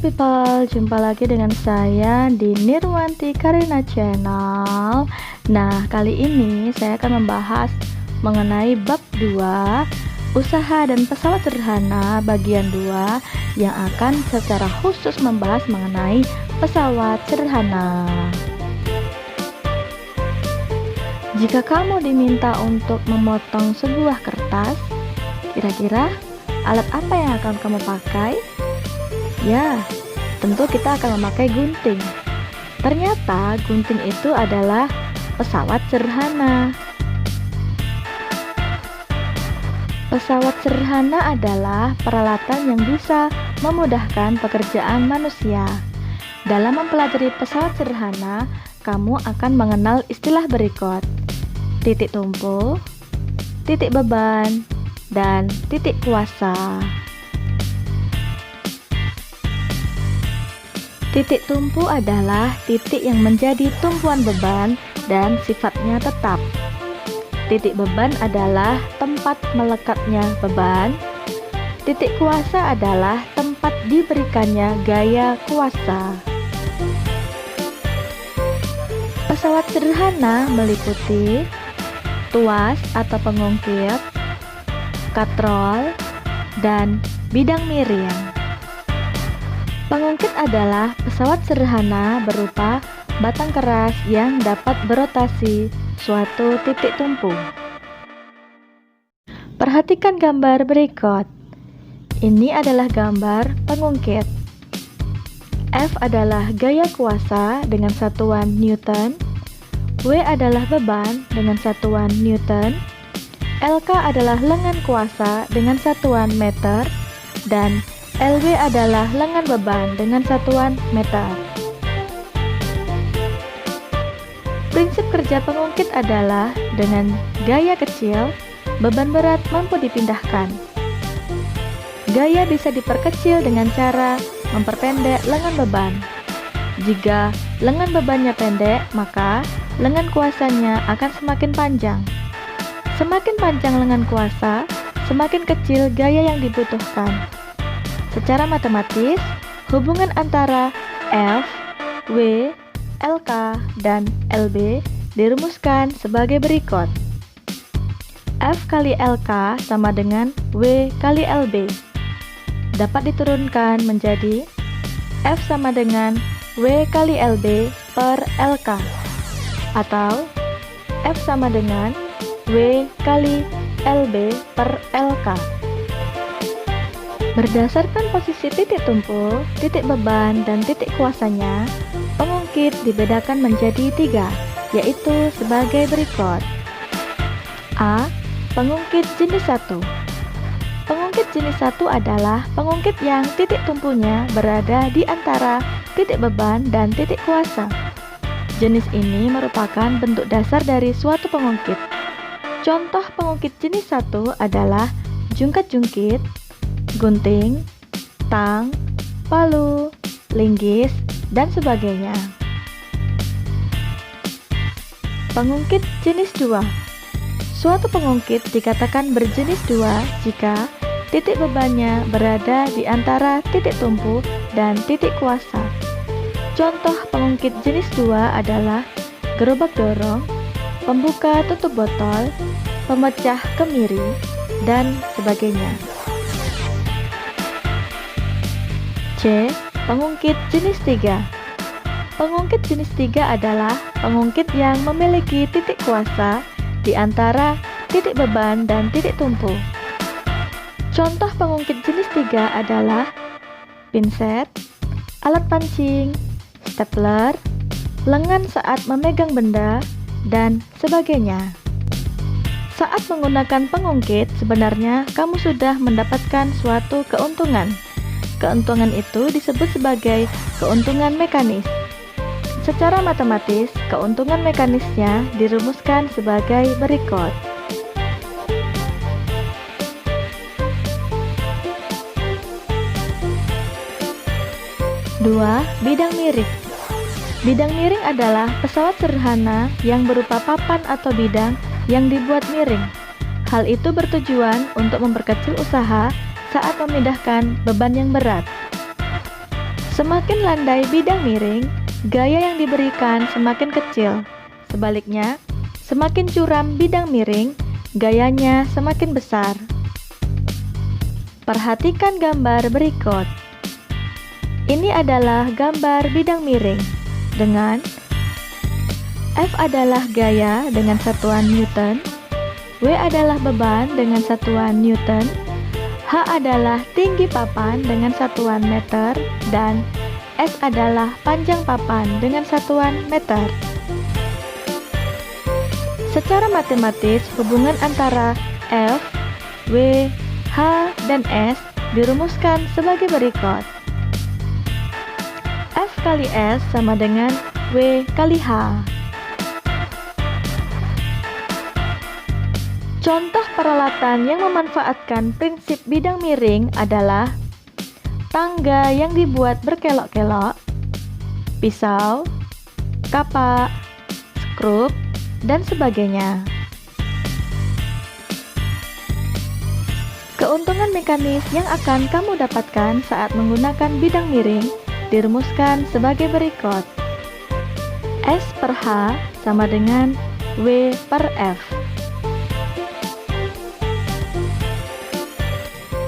people, jumpa lagi dengan saya di Nirwanti Karina Channel. Nah, kali ini saya akan membahas mengenai bab 2, usaha dan pesawat sederhana bagian 2, yang akan secara khusus membahas mengenai pesawat sederhana. Jika kamu diminta untuk memotong sebuah kertas, kira-kira alat apa yang akan kamu pakai? Ya, tentu kita akan memakai gunting. Ternyata gunting itu adalah pesawat sederhana. Pesawat sederhana adalah peralatan yang bisa memudahkan pekerjaan manusia. Dalam mempelajari pesawat sederhana, kamu akan mengenal istilah berikut: titik tumpu, titik beban, dan titik kuasa. Titik tumpu adalah titik yang menjadi tumpuan beban dan sifatnya tetap. Titik beban adalah tempat melekatnya beban. Titik kuasa adalah tempat diberikannya gaya kuasa. Pesawat sederhana meliputi tuas atau pengungkit, katrol, dan bidang miring. Pengungkit adalah pesawat sederhana berupa batang keras yang dapat berotasi suatu titik tumpu. Perhatikan gambar berikut. Ini adalah gambar pengungkit. F adalah gaya kuasa dengan satuan Newton, W adalah beban dengan satuan Newton, LK adalah lengan kuasa dengan satuan meter, dan LB adalah lengan beban dengan satuan meter. Prinsip kerja pengungkit adalah dengan gaya kecil, beban berat mampu dipindahkan. Gaya bisa diperkecil dengan cara memperpendek lengan beban. Jika lengan bebannya pendek, maka lengan kuasanya akan semakin panjang. Semakin panjang lengan kuasa, semakin kecil gaya yang dibutuhkan. Secara matematis, hubungan antara F, W, LK, dan LB dirumuskan sebagai berikut. F kali LK sama dengan W kali LB. Dapat diturunkan menjadi F sama dengan W kali LB per LK, atau F sama dengan W kali LB per LK. Berdasarkan posisi titik tumpu, titik beban, dan titik kuasanya, pengungkit dibedakan menjadi 3, yaitu sebagai berikut. A. Pengungkit jenis 1. Pengungkit jenis 1 adalah pengungkit yang titik tumpunya berada di antara titik beban dan titik kuasa. Jenis ini merupakan bentuk dasar dari suatu pengungkit. Contoh pengungkit jenis 1 adalah jungkat-jungkit, gunting, tang, palu, linggis, dan sebagainya. Pengungkit jenis 2. Suatu pengungkit dikatakan berjenis 2 jika titik bebannya berada di antara titik tumpu dan titik kuasa. Contoh pengungkit jenis 2 adalah gerobak dorong, pembuka tutup botol, pemecah kemiri, dan sebagainya. C. Pengungkit jenis 3. Pengungkit jenis 3 adalah pengungkit yang memiliki titik kuasa di antara titik beban dan titik tumpu. Contoh pengungkit jenis 3 adalah pinset, alat pancing, stapler, lengan saat memegang benda, dan sebagainya. Saat menggunakan pengungkit, sebenarnya kamu sudah mendapatkan suatu keuntungan. Keuntungan itu disebut sebagai keuntungan mekanis. Secara matematis, keuntungan mekanisnya dirumuskan sebagai berikut. Dua, bidang miring. Bidang miring adalah pesawat sederhana yang berupa papan atau bidang yang dibuat miring. Hal itu bertujuan untuk memperkecil usaha saat memindahkan beban yang berat. Semakin landai bidang miring, gaya yang diberikan semakin kecil. Sebaliknya, semakin curam bidang miring, gayanya semakin besar. Perhatikan gambar berikut. Ini adalah gambar bidang miring dengan F adalah gaya dengan satuan Newton, W adalah beban dengan satuan Newton, H adalah tinggi papan dengan satuan meter, dan S adalah panjang papan dengan satuan meter. Secara matematis, hubungan antara F, W, H, dan S dirumuskan sebagai berikut. F kali S sama dengan W kali H. Contoh peralatan yang memanfaatkan prinsip bidang miring adalah tangga yang dibuat berkelok-kelok, pisau, kapak, skrup, dan sebagainya. Keuntungan mekanis yang akan kamu dapatkan saat menggunakan bidang miring dirumuskan sebagai berikut. S per H sama dengan W per F.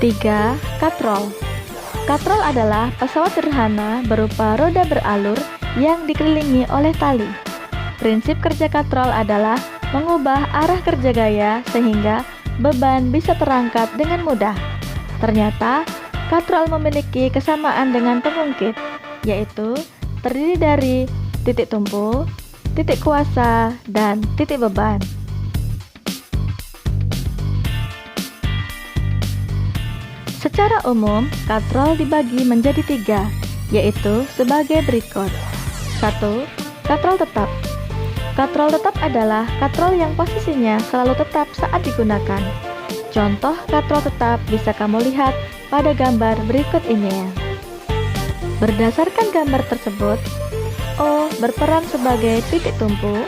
3. Katrol. Katrol adalah pesawat sederhana berupa roda beralur yang dikelilingi oleh tali. Prinsip kerja katrol adalah mengubah arah kerja gaya sehingga beban bisa terangkat dengan mudah. Ternyata, katrol memiliki kesamaan dengan pengungkit, yaitu terdiri dari titik tumpu, titik kuasa, dan titik beban. Secara umum, katrol dibagi menjadi 3, yaitu sebagai berikut. 1. Katrol tetap. Katrol tetap adalah katrol yang posisinya selalu tetap saat digunakan. Contoh katrol tetap bisa kamu lihat pada gambar berikut ini. Berdasarkan gambar tersebut, O berperan sebagai titik tumpu,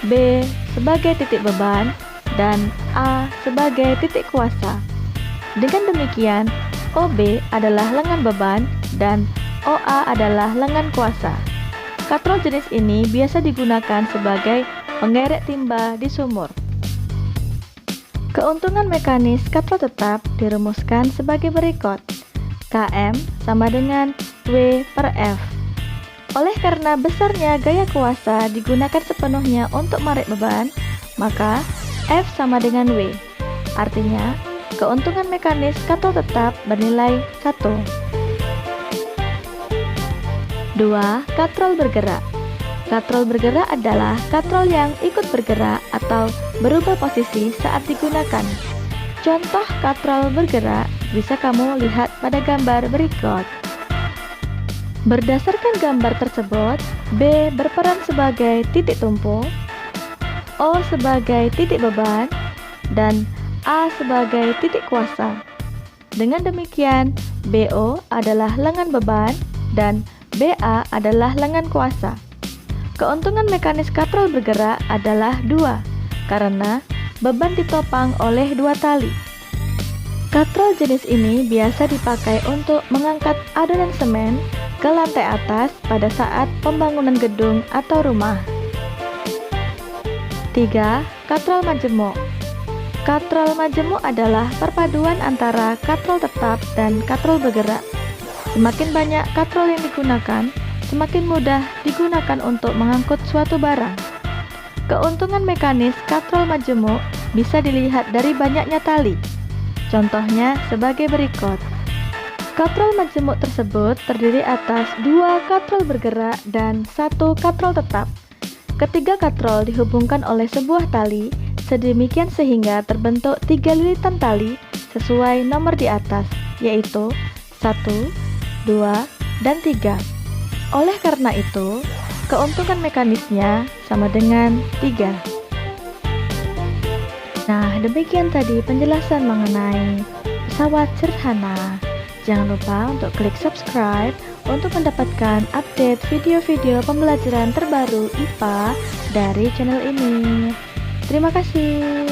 B sebagai titik beban, dan A sebagai titik kuasa. Dengan demikian, OB adalah lengan beban dan OA adalah lengan kuasa. Katrol jenis ini biasa digunakan sebagai pengerek timba di sumur. Keuntungan mekanis katrol tetap dirumuskan sebagai berikut. Km sama dengan W per F. Oleh karena besarnya gaya kuasa digunakan sepenuhnya untuk menarik beban, maka F sama dengan W. Artinya, keuntungan mekanis katrol tetap bernilai 1. 2. Katrol bergerak. Katrol bergerak adalah katrol yang ikut bergerak atau berubah posisi saat digunakan. Contoh katrol bergerak bisa kamu lihat pada gambar berikut. Berdasarkan gambar tersebut, B berperan sebagai titik tumpu, O sebagai titik beban, dan A sebagai titik kuasa. Dengan demikian, BO adalah lengan beban dan BA adalah lengan kuasa. Keuntungan mekanis katrol bergerak adalah 2, karena beban ditopang oleh 2 tali. Katrol jenis ini biasa dipakai untuk mengangkat adonan semen ke lantai atas pada saat pembangunan gedung atau rumah. 3. Katrol majemuk. Katrol majemuk adalah perpaduan antara katrol tetap dan katrol bergerak. Semakin banyak katrol yang digunakan, semakin mudah digunakan untuk mengangkut suatu barang. Keuntungan mekanis katrol majemuk bisa dilihat dari banyaknya tali. Contohnya sebagai berikut. Katrol majemuk tersebut terdiri atas 2 katrol bergerak dan 1 katrol tetap. Ketiga katrol dihubungkan oleh sebuah tali sedemikian sehingga terbentuk 3 lilitan tali sesuai nomor di atas, yaitu 1, 2, dan 3. Oleh karena itu, keuntungan mekanisnya sama dengan 3. Nah, demikian tadi penjelasan mengenai pesawat sederhana. Jangan lupa untuk klik subscribe untuk mendapatkan update video-video pembelajaran terbaru IPA dari channel ini. Terima kasih.